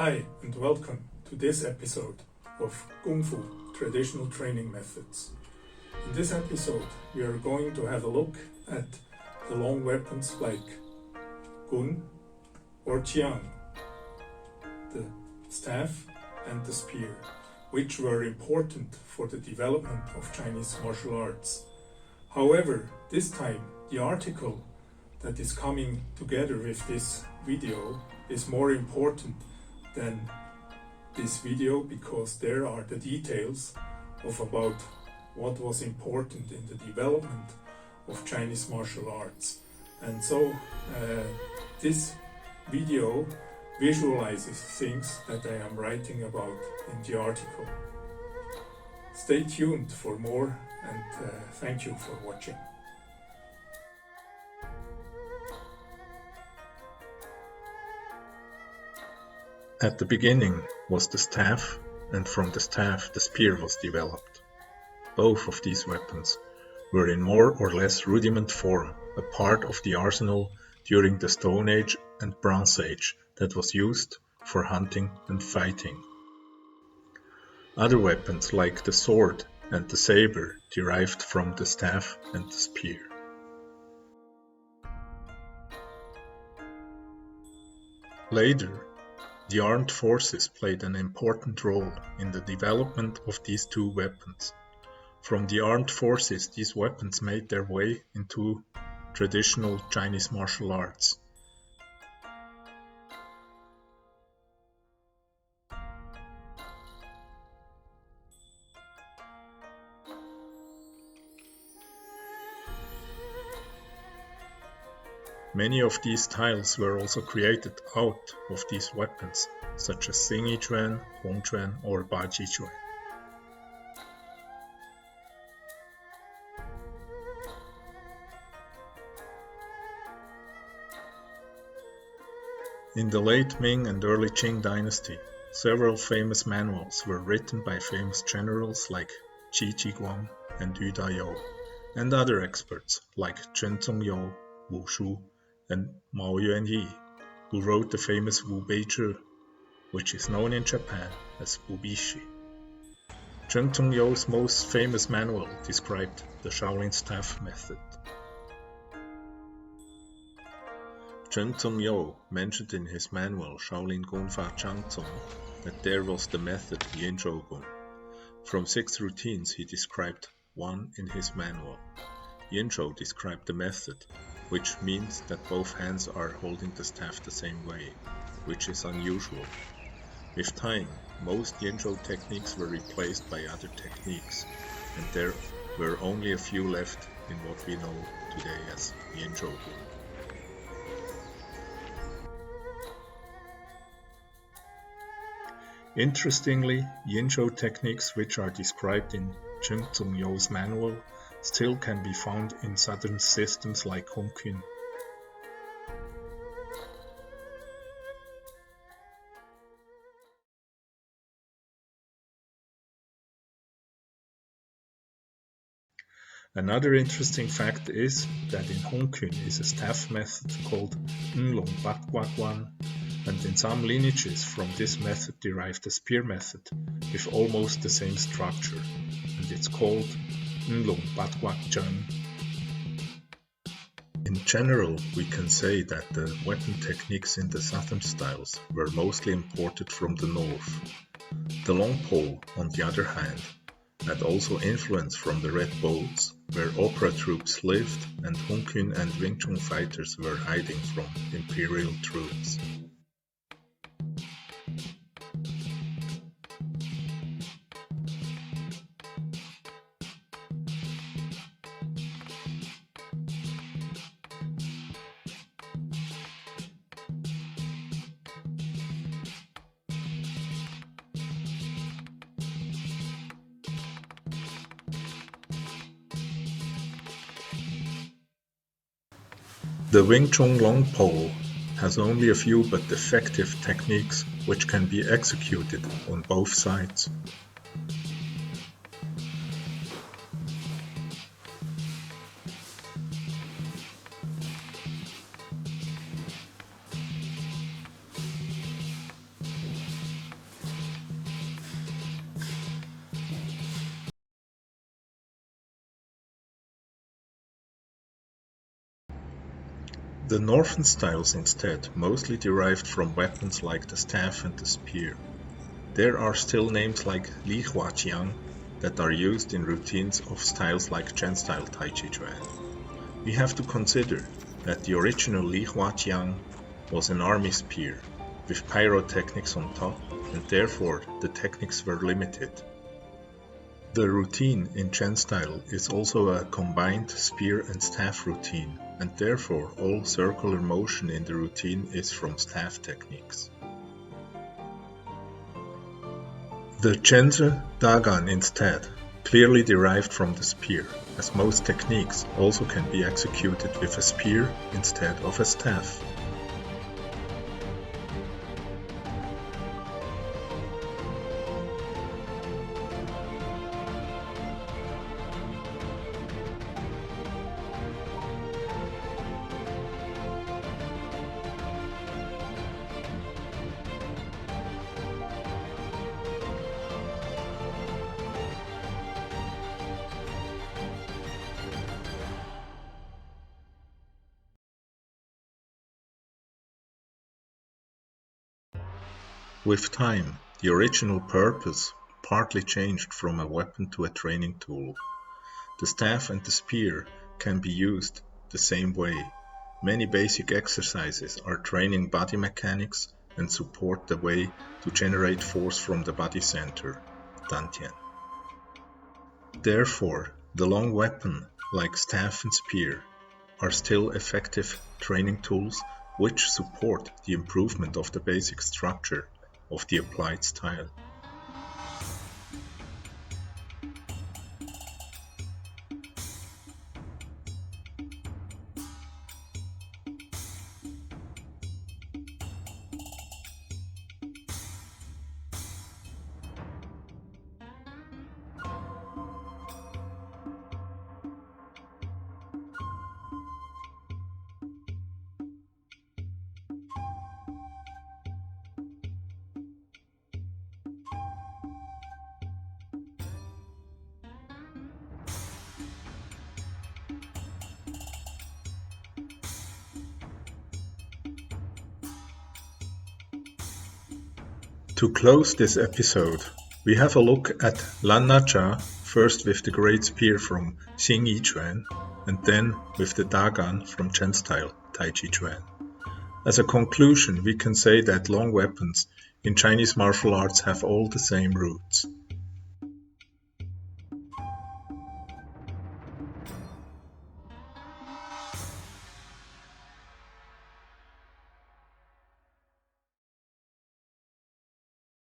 Hi and welcome to this episode of Kung Fu Traditional Training Methods. In this episode we are going to have a look at the long weapons like Gun or Qiang, the staff and the spear, which were important for the development of Chinese martial arts. However, this time the article that is coming together with this video is more important than this video, because there are the details of about what was important in the development of Chinese martial arts. And so this video visualizes things that I am writing about in the article. Stay tuned for more and thank you for watching. At the beginning was the staff, and from the staff the spear was developed. Both of these weapons were in more or less rudiment form, a part of the arsenal during the Stone Age and Bronze Age that was used for hunting and fighting. Other weapons like the sword and the saber derived from the staff and the spear. Later, the armed forces played an important role in the development of these two weapons. From the armed forces, these weapons made their way into traditional Chinese martial arts. Many of these styles were also created out of these weapons, such as Xingyiquan, Hung Kyun or Baguazhang. In the late Ming and early Qing dynasty, several famous manuals were written by famous generals like Xingyiquan and Yu Dayou, and other experts like Chen Zongyou, Wu Shu, and Mao Yuanyi, who wrote the famous Wu Beizhi, which is known in Japan as Wu Bishi. Chen Zongyou's most famous manual described the Shaolin staff method. Chen Zongyou mentioned in his manual Shaolin Gunfa Zhangzong that there was the method Yin Zhou Gun. From 6 routines he described one in his manual. Yin Zhou described the method, which means that both hands are holding the staff the same way, which is unusual. With time, most Yin Zhou techniques were replaced by other techniques, and there were only a few left in what we know today as Yin Zhou Gun. Interestingly, Yin Zhou techniques which are described in Chen Zongyou's manual still can be found in southern systems like Hung Kyun. Another interesting fact is that in Hung Kyun is a staff method called Baguazhang, and in some lineages from this method derived a spear method with almost the same structure, and it's called Baguazhang. In general, we can say that the weapon techniques in the southern styles were mostly imported from the north. The long pole, on the other hand, had also influence from the red bows, where opera troops lived and Hung Kyun and Wing Chun fighters were hiding from imperial troops. The Wing Chun long pole has only a few but effective techniques which can be executed on both sides. The northern styles instead mostly derived from weapons like the staff and the spear. There are still names like Liang that are used in routines of styles like Chen style Tai Chi Chuan. We have to consider that the original Liang was an army spear with pyrotechnics on top, and therefore the techniques were limited. The routine in Chen style is also a combined spear and staff routine, and therefore all circular motion in the routine is from staff techniques. The Chenze Dagan instead clearly derived from the spear, as most techniques also can be executed with a spear instead of a staff. With time, the original purpose partly changed from a weapon to a training tool. The staff and the spear can be used the same way. Many basic exercises are training body mechanics and support the way to generate force from the body center, Dantian. Therefore, the long weapon, like staff and spear, are still effective training tools which support the improvement of the basic structure of the applied style. To close this episode, we have a look at Lan Na Cha, first with the great spear from Xingyiquan, and then with the Dagan from Chen style Tai Chi Chuan. As a conclusion, we can say that long weapons in Chinese martial arts have all the same roots.